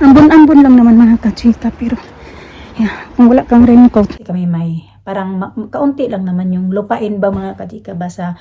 Ambon-ambon lang naman mga kachika, pero yeah, kung wala kang raincoat. Kami may parang kaunti lang naman yung lupain ba mga kachika ba sa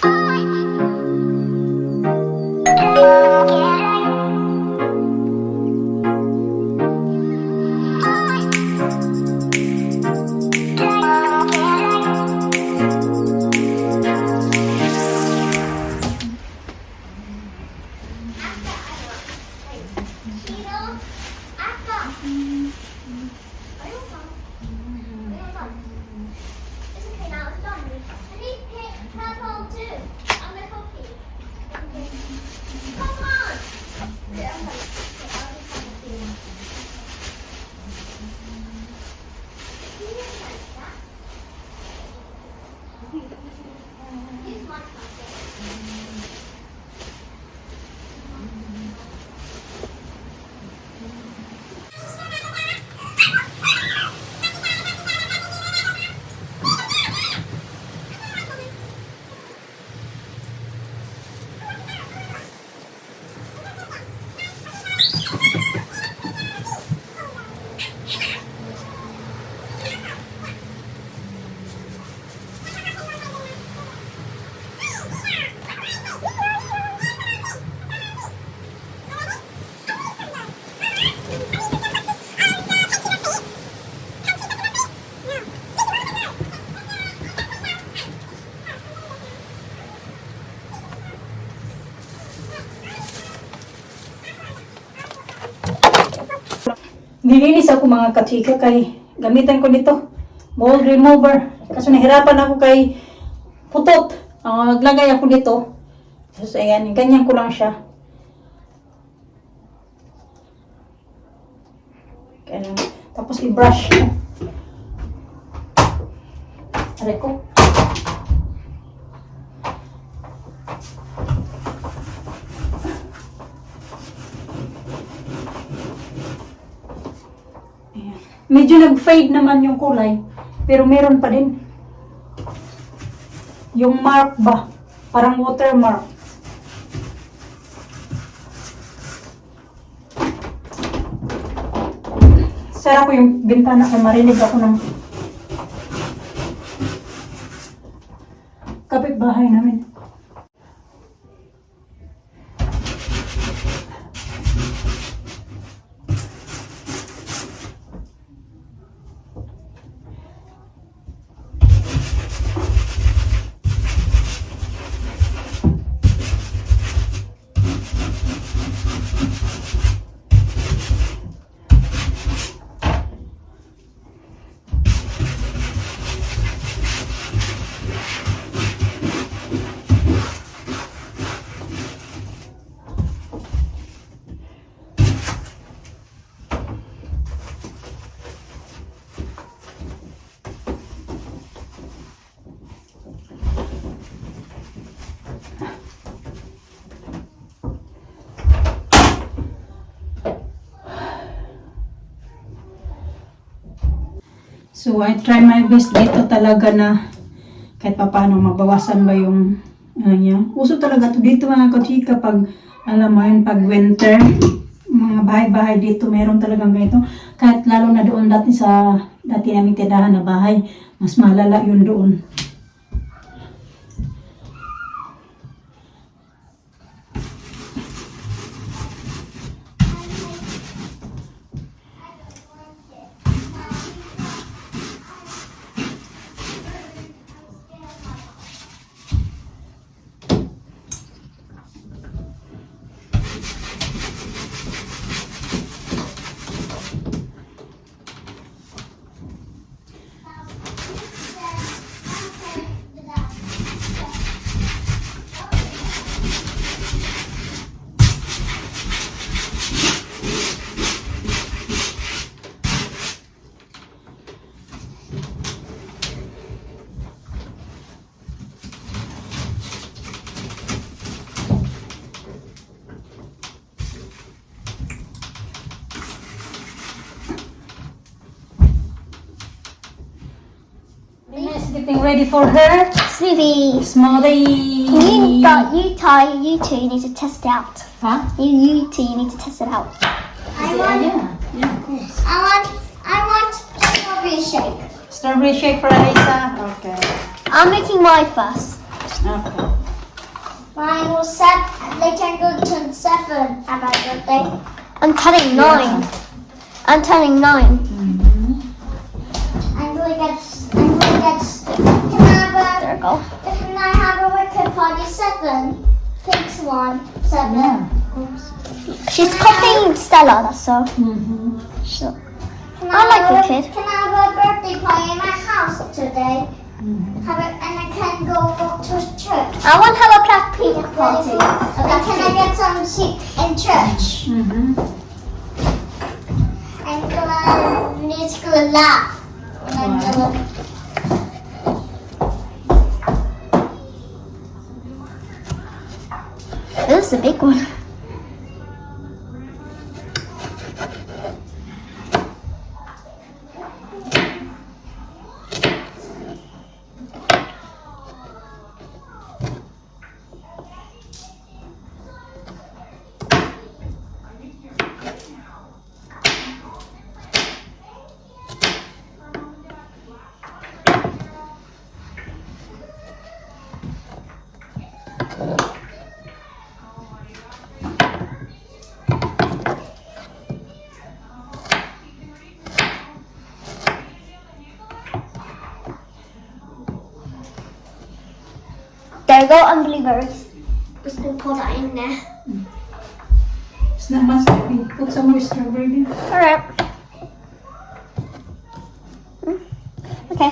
nilinis ako mga kachika kay gamitan ko nito mold remover kasi nahirapan ako kay putot. Naglagay ako nito. So ayan, ganyan ko lang siya. Ganyan. Tapos i-brush. Aray ko. Medyo nag-fade naman yung kulay, pero meron pa din. Yung mark ba? Parang watermark. Sara ko yung bintana kaya marinig ako ng kapitbahay namin. So, I try my best dito talaga na kahit pa paano mabawasan ba yung niya. Uso talaga to dito mga kachika pag, alam mo yun, pag winter, mga bahay-bahay dito, meron talagang ganito. Kahit lalo na doon dati naming tindahan na bahay, mas malala yun doon. Getting ready for her Smoothie. smoothie. You two need to test it out. Huh? You two need to test it out. Ayan. Yeah, of course. I want strawberry shake. Strawberry shake for Alyssa. Okay. I'm making mine first. Okay. Mine was later I'm going to turn 7 at my birthday. I'm turning 9. I'm turning 9. I'm going to get there we go. Can I have a wicked party 7? Pigs 1, 7. Yeah. She's copying Stella, that's all. So, I like wicked. Can I have a birthday party in my house today? And I can go to church. I want to have a black pizza party. And can I get some seat in church? I'm gonna need to laugh when I'm done. This is a big one. There we go, and blueberries. Just gonna pour that in there. It's not much to be. Put some more strawberry in. Alright. Okay.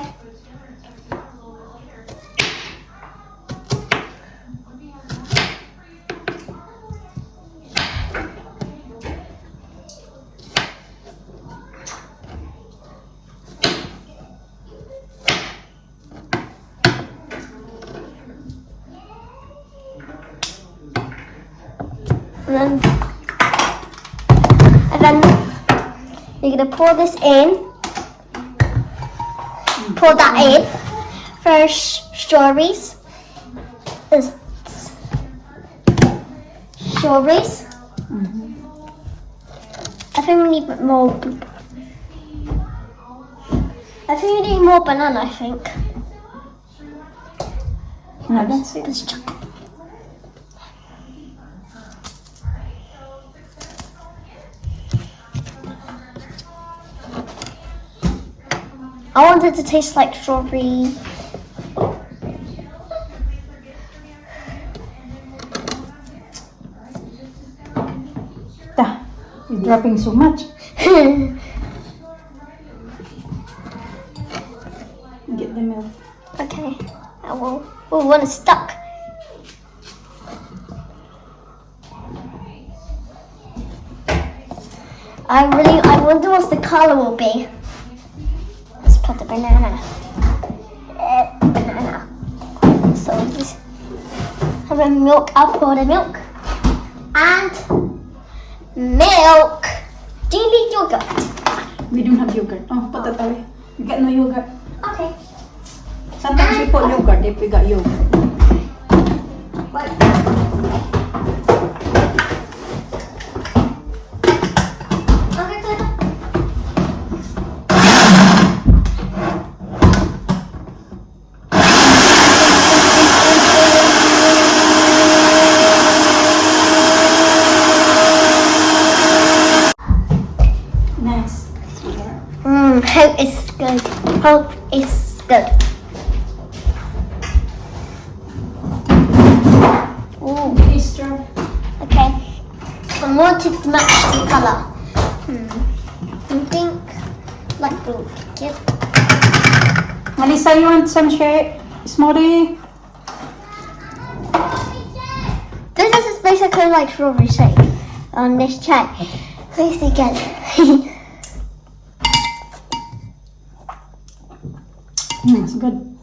And then you're gonna pour this in. Pour that in. First, strawberries. Strawberries. I think we need more. I think we need more banana. I think. No, that's it. This chocolate. I want it to taste like strawberry. You're dropping so much. Get the milk. Okay. I will. Oh, one is stuck. I wonder what the color will be. Let's put the banana. Banana. So just have a milk. I'll pour the milk. And milk. Do you need yogurt? We don't have yogurt. Oh, put that away. We got no yogurt. Okay. Sometimes we put yogurt if we got yogurt. Okay, good. Nice. Hope it's good. Hope it's good. Ooh. Easter. Okay. I want it to match the color. I think like blue. Yep. Melissa, you want some shake? Smoothie? This is basically like strawberry shake on this tray. Please again. It's good.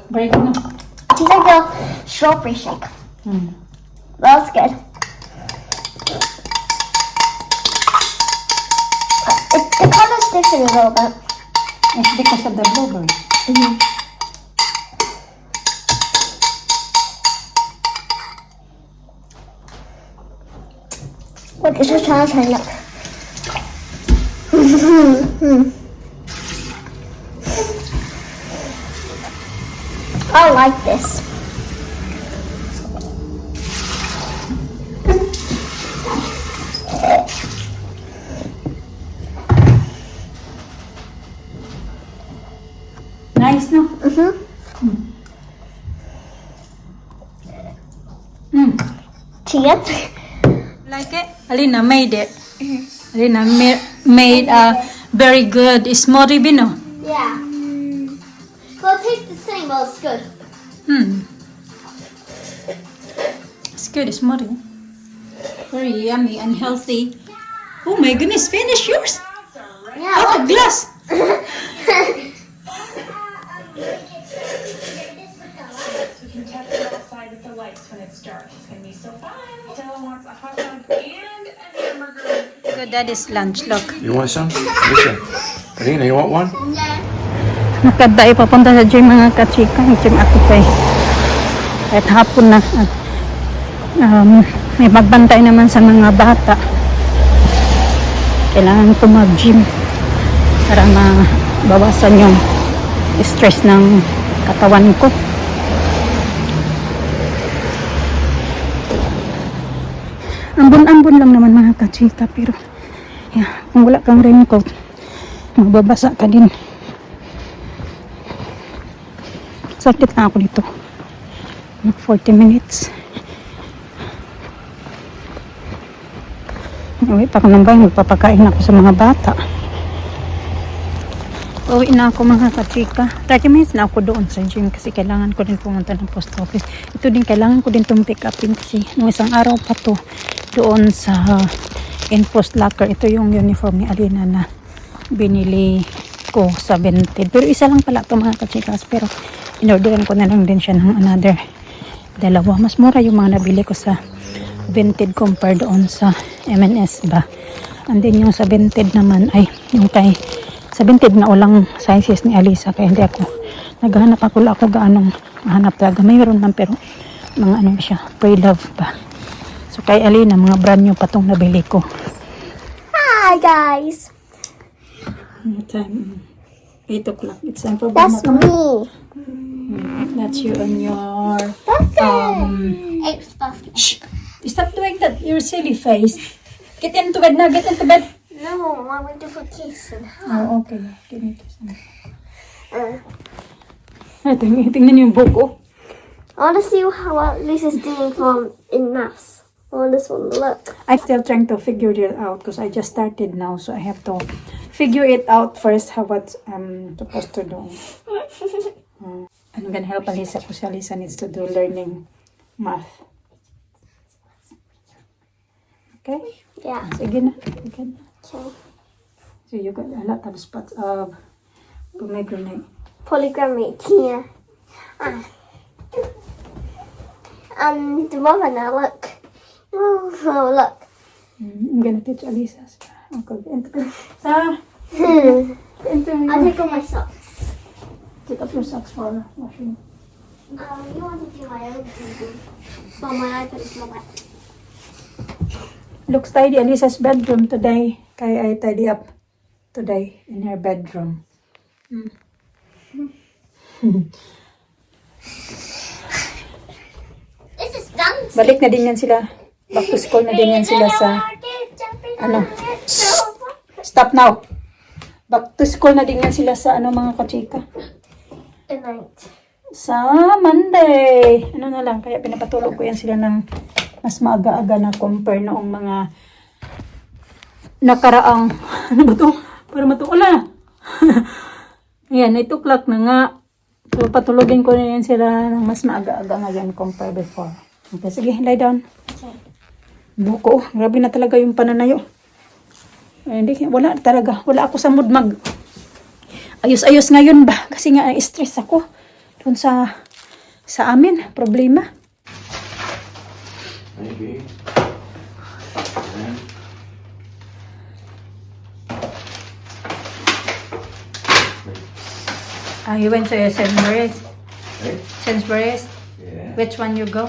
Very good. No? It tastes like a strawberry shake. That's good. The color's different a little bit. It's because of the blueberry. Look, it's a turtle, look. I like this. Nice, no? Cheers. Like it? Alina made it. Alina made a very good smoothie, Bino. Yeah. Well, it tastes the same, but it's good. It's good smoothie. Very yummy and healthy. Oh my goodness, finish yours? Yeah. Out of glass. We can test it outside with the lights when it's dark. It's gonna be so fun. Stella wants a hot dog and a hamburger. Good, that is lunch, look. You want some? Listen. Alina, you want one? Nakadai papunta sa gym mga kachika. Yung gym ako kay. Kahit hapon na. May magbantay naman sa mga bata. Kailangan ko mag-gym para mabawasan yung stress ng katawan ko. Ambon-ambon lang naman mga kachika, pero kung wala kang raincoat, mababasa ka din. Sakit na ako dito. 40 minutes. Uwi pa ako ng bahay, magpapakain ako sa mga bata. Uwi na ako mga kachika. 30 minutes na ako doon sa gym kasi kailangan ko din pumunta ng post office. Ito din, kailangan ko din itong pick upin kasi nung isang araw pa to doon sa in-post locker. Ito yung uniform ni Alina na binili ko sa Vinted. Pero isa lang pala ito mga kachikas. Pero inorderan ko na lang din siya ng another dalawa. Mas mura yung mga nabili ko sa Vinted compare doon sa M&S ba. And then yung sa Vinted naman ay yung kay sa Vinted na ulang sizes ni Alisa kaya hindi ako naghahanap ako gaanong mahanap talaga. Mayroon man pero mga ano siya, pre-love ba. So kay Alina mga brand new pa tong nabili ko. Hi, guys. What time? 8 o'clock. It's time for That's bed na. me. That's you and your It's birthday. Shh! Stop doing that. Your silly face. Get into bed now. Get into bed. No, I went to for kissing. Oh, okay. Get into bed. Uh, Tingnan yung buhok ko. I want to see how Lisa's doing from in maths. I want this one to look. I'm still trying to figure it out because I just started now. So I have to figure it out first how what I'm supposed to do. I'm gonna help Alisa because Alisa needs to do learning math. Okay? Yeah. Sige na. Sige na. Okay. So you got a lot of spots of pomegranate. Polygramate here. And the mother now, look. Oh, look. I'm gonna teach Alisa. Okay, into Sa, into I take off my socks. take off your socks for washing. You want to do my own thing? So my iPad is not wet. Looks tidy. Alisa's bedroom today. Kaya I tidy up today in her bedroom. This is fancy. Balik na din yan sila. Back to school na din yan sila sa... Ano? Stop now. Back to school na din yan sila sa ano mga kachika. Tonight. Sa Monday. Ano na lang. Kaya pinapatulog ko yan sila ng mas maaga-aga na compare noong mga nakaraang... Ano ba to? Para matuula. Ayan, 8 o'clock na nga. So, patulogin ko na yan sila ng mas maaga-aga ngayon compare before. Okay, sige, lie down. Buko, grabe na talaga yung pananayo. Ay, hindi, wala talaga. Wala ako sa mood mag ayos-ayos ngayon ba? Kasi nga, stress ako. Doon sa amin, problema. Maybe. You went to Sainsbury's? Hey? Sainsbury's? Yeah. Which one you go?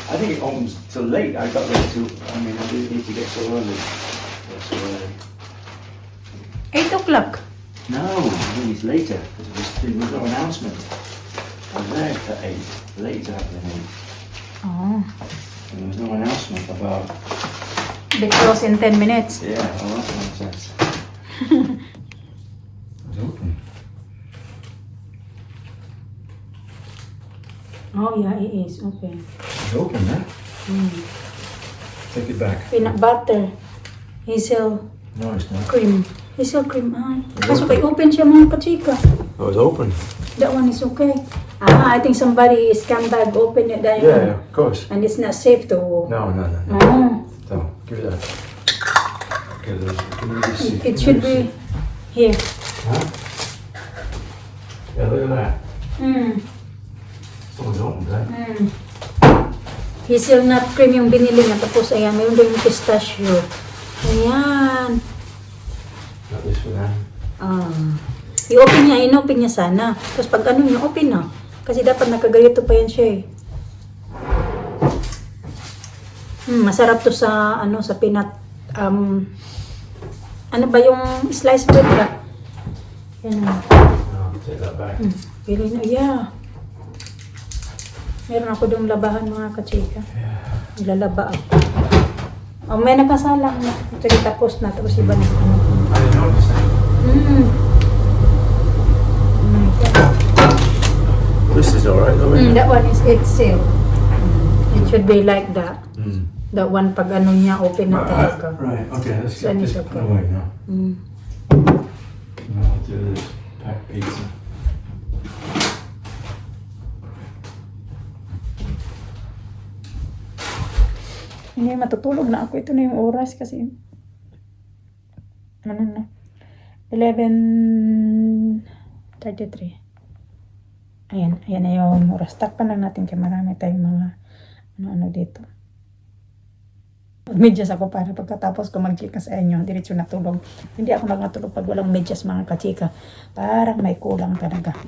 I think it opens till late. I got there too. I mean, I didn't need to get so early. Not so early. 8 o'clock. No, I think it's later because there was no announcement. I was there at 8. Later than 8. Oh. And there was no announcement about. They close in 10 minutes. Yeah, well, that makes sense. It's open. Oh yeah, it is. Okay. It's open, man. Take it back. Peanut butter. Hazel No, it's not. cream. Hazel cream. Kaso kay open siya mga kachika. Oh, it's open. That one is okay. I think somebody scam bag open it. Then, Yeah, of course. And it's not safe to. No. Oh. So, give it that. Give me this. It should be here. Huh? Yeah, look at that. Someone's opened that. Hazelnut cream yung binili niya. Tapos ayan, mayroon din yung pistachio. Ayan. Not this for that. I-open niya, in-open niya sana. Tapos pag ano niya, open na. Kasi dapat nakaganito pa yan siya eh. Masarap to sa, ano, sa peanut, ano ba yung slice bread ba? Yan. No, take that back. Pili na, yeah. Meron ako doong labahan mga kachika. Lalaba ako. Oh, may nakasalang na. Ito tapos na, tapos iba na. I didn't notice that. This is alright though, isn't it? That one is it's sealed. It should be like that. That one pag ano niya, open na talaga. Right, okay, let's So, get this it's put okay. away now. Now I'll do this packed pizza. Hindi, matutulog na ako. Ito na yung oras kasi ano na 11:33. Ayan na yung oras. Takpan lang natin kaya marami tayong mga ano dito. Medyas ako para pagkatapos ko mag-chika sa inyo, diretso na tulog. Hindi ako nakatulog pag walang medyas mga kachika. Parang may kulang talaga.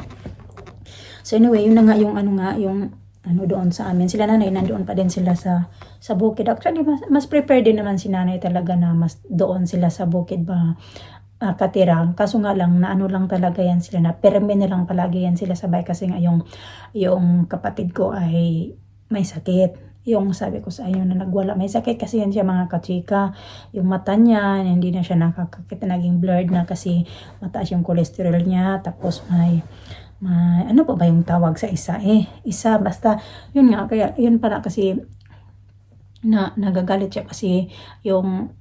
So anyway, yun na nga yung ano doon sa amin. Sila nanay, nandoon pa din sila sa bukid. Actually, mas prepare din naman si nanay talaga na mas doon sila sa bukid ba katira. Kaso nga lang, na ano lang talaga yan sila, na perme na lang palagi yan sila sabay kasi nga yung kapatid ko ay may sakit. Yung sabi ko sa inyo na nagwala, may sakit kasi yan siya mga kachika. Yung mata niya, hindi na siya nakakakita, naging blurred na kasi mataas yung cholesterol niya. Tapos may ano pa ba yung tawag sa isa basta yun nga, kaya yun pala kasi nagagalit siya kasi yung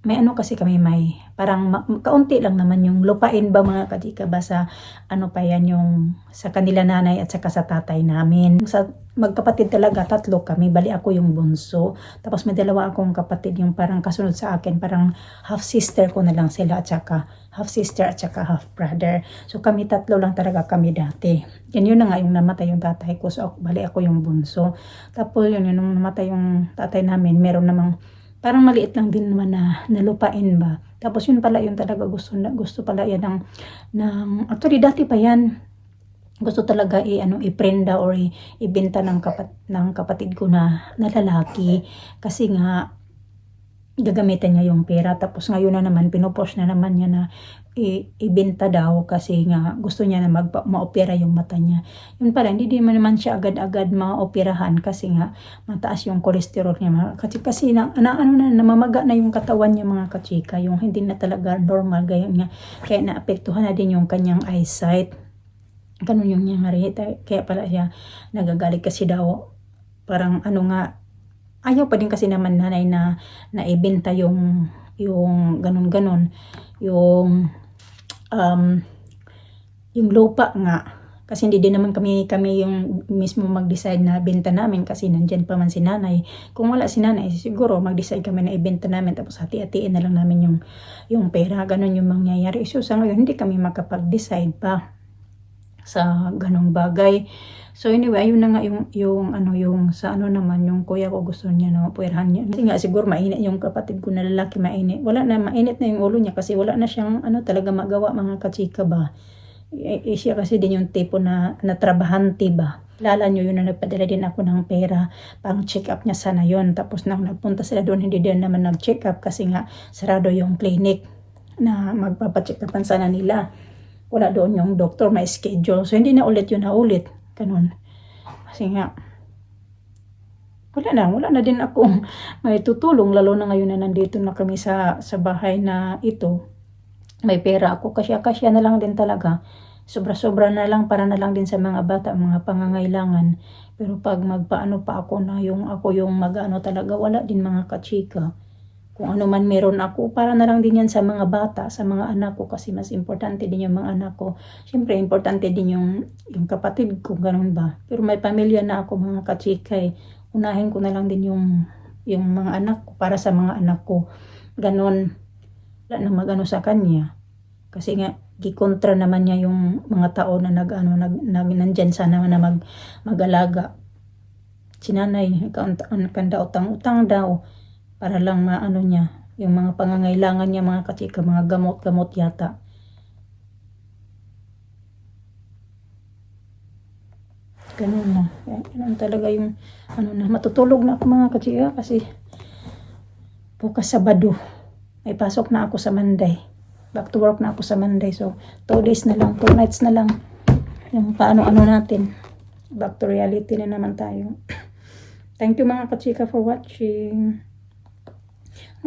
may ano kasi kami may parang kaunti lang naman yung lupain ba mga kachika ba sa ano pa yan yung sa kanila nanay at saka sa tatay namin. Sa magkapatid talaga, 3 kami, bali ako yung bunso. Tapos may 2 akong kapatid yung parang kasunod sa akin, parang half sister ko na lang sila at saka half sister at saka half brother. So kami 3 lang talaga kami dati. Yun na nga yung namatay yung tatay ko. So bali ako yung bunso. Tapos yun nung namatay yung tatay namin, meron namang parang maliit lang din naman na nalupain ba. Tapos yun pala yun talaga gusto pala yan ng actually dati pa yan. Gusto talaga i-prenda or ibenta ng kapatid ko na lalaki kasi nga gagamitan niya yung pera. Tapos ngayon na naman pinupush na naman niya na ibenta daw kasi nga gusto niya na maopera yung mata niya. Yun pala, hindi din naman siya agad-agad maoperahan kasi nga mataas yung cholesterol niya. Kasi namamaga na yung katawan niya mga kachika, yung hindi na talaga normal gayon nga. Kaya naapektuhan na din yung kanyang eyesight. Ganun yung nangyari. Kaya pala siya nagagalit kasi daw parang ayaw pa din kasi naman nanay na ibenta yung ganun yung lupa nga kasi hindi din naman kami yung mismo mag-decide na benta namin kasi nandyan pa man si nanay. Kung wala si nanay siguro mag-decide kami na ibenta namin tapos hati-hatiin na lang namin yung pera. Ganun yung mangyayari. So sa ngayon hindi kami makapag-decide pa sa ganong bagay. So anyway, ayun na nga yung sa naman yung kuya ko gusto niya na mapuwerhan niya. Kasi nga siguro mainit yung kapatid ko na lalaki, mainit. Mainit na yung ulo niya kasi wala na siyang talaga magawa mga kachika ba. Siya kasi din yung tipo na trabahante ba. Lala nyo yun na nagpadala din ako ng pera pang check up niya sana yun. Tapos nang nagpunta sila doon, hindi din naman nag-check up kasi nga sarado yung clinic na magpapacheck upan sana nila. Wala doon yung doktor, may schedule. So hindi na ulit yun naulit. Ganun. Kasi nga, wala na din akong may tutulong. Lalo na ngayon na nandito na kami sa bahay na ito. May pera ako. Kasya na lang din talaga. Sobra-sobra na lang para na lang din sa mga bata, mga pangangailangan. Pero pag magpaano pa ako na ako yung mag-ano talaga, wala din mga kachika. Kung ano man meron ako, para na lang din yan sa mga bata, sa mga anak ko, kasi mas importante din yung mga anak ko. Siyempre, importante din yung kapatid ko, ganun ba. Pero may pamilya na ako, mga kachika eh. Unahin ko na lang din yung mga anak ko, para sa mga anak ko. Ganun, wala na mag-ano sa kanya. Kasi nga, gikontra naman niya yung mga tao na nandyan sana na mag-alaga. Sinanay, kanda utang-utang daw para lang maano niya, yung mga pangangailangan niya, mga kachika, mga gamot-gamot yata. Ganun na. Ganun talaga yung matutulog na ako mga kachika kasi bukas Sabado. May pasok na ako sa Monday. Back to work na ako sa Monday. So, 2 days na lang, 2 nights na lang. Yung paano-ano natin. Back to reality na naman tayo. Thank you mga kachika for watching.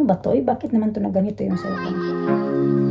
Ano ba to? Bakit naman to na ganito yung cellphone?